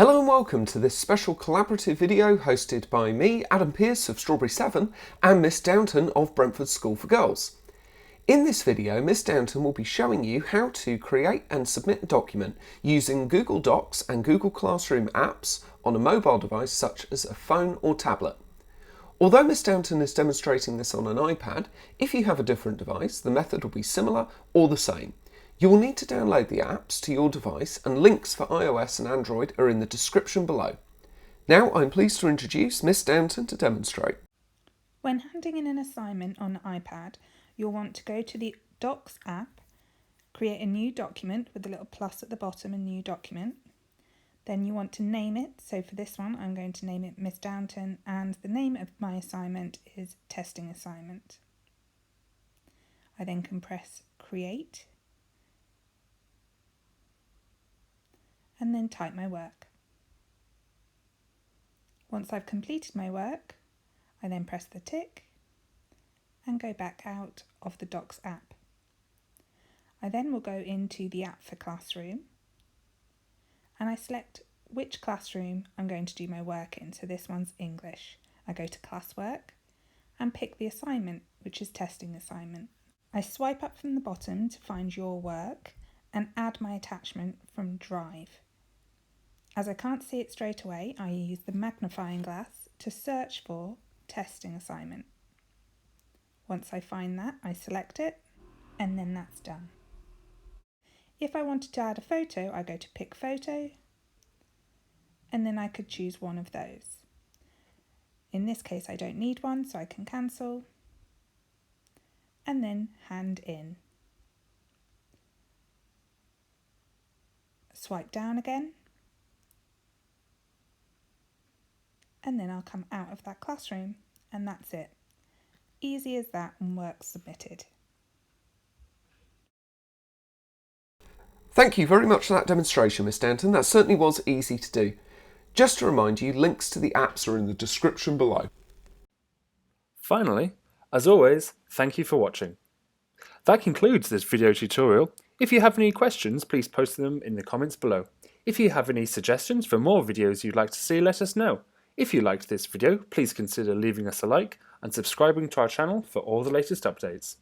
Hello and welcome to this special collaborative video hosted by me, Adam Pearce of Strawberry 7 and Miss Downton of Brentford School for Girls. In this video, Miss Downton will be showing you how to create and submit a document using Google Docs and Google Classroom apps on a mobile device such as a phone or tablet. Although Miss Downton is demonstrating this on an iPad, if you have a different device, the method will be similar or the same. You will need to download the apps to your device, and links for iOS and Android are in the description below. Now I'm pleased to introduce Miss Downton to demonstrate. When handing in an assignment on an iPad, you'll want to go to the Docs app, create a new document with a little plus at the bottom, a new document. Then you want to name it. So for this one, I'm going to name it Miss Downton, and the name of my assignment is Testing Assignment. I then can press Create, and then type my work. Once I've completed my work, I then press the tick and go back out of the Docs app. I then will go into the app for Classroom, and I select which classroom I'm going to do my work in. So this one's English. I go to Classwork and pick the assignment, which is Testing Assignment. I swipe up from the bottom to find your work and add my attachment from Drive. As I can't see it straight away, I use the magnifying glass to search for Testing Assignment. Once I find that, I select it, and then that's done. If I wanted to add a photo, I go to Pick Photo, and then I could choose one of those. In this case, I don't need one, so I can cancel, and then hand in. Swipe down again, and then I'll come out of that classroom, and that's it. Easy as that, and work submitted. Thank you very much for that demonstration, Miss Downton. That certainly was easy to do. Just to remind you, links to the apps are in the description below. Finally, as always, thank you for watching. That concludes this video tutorial. If you have any questions, please post them in the comments below. If you have any suggestions for more videos you'd like to see, let us know. If you liked this video, please consider leaving us a like and subscribing to our channel for all the latest updates.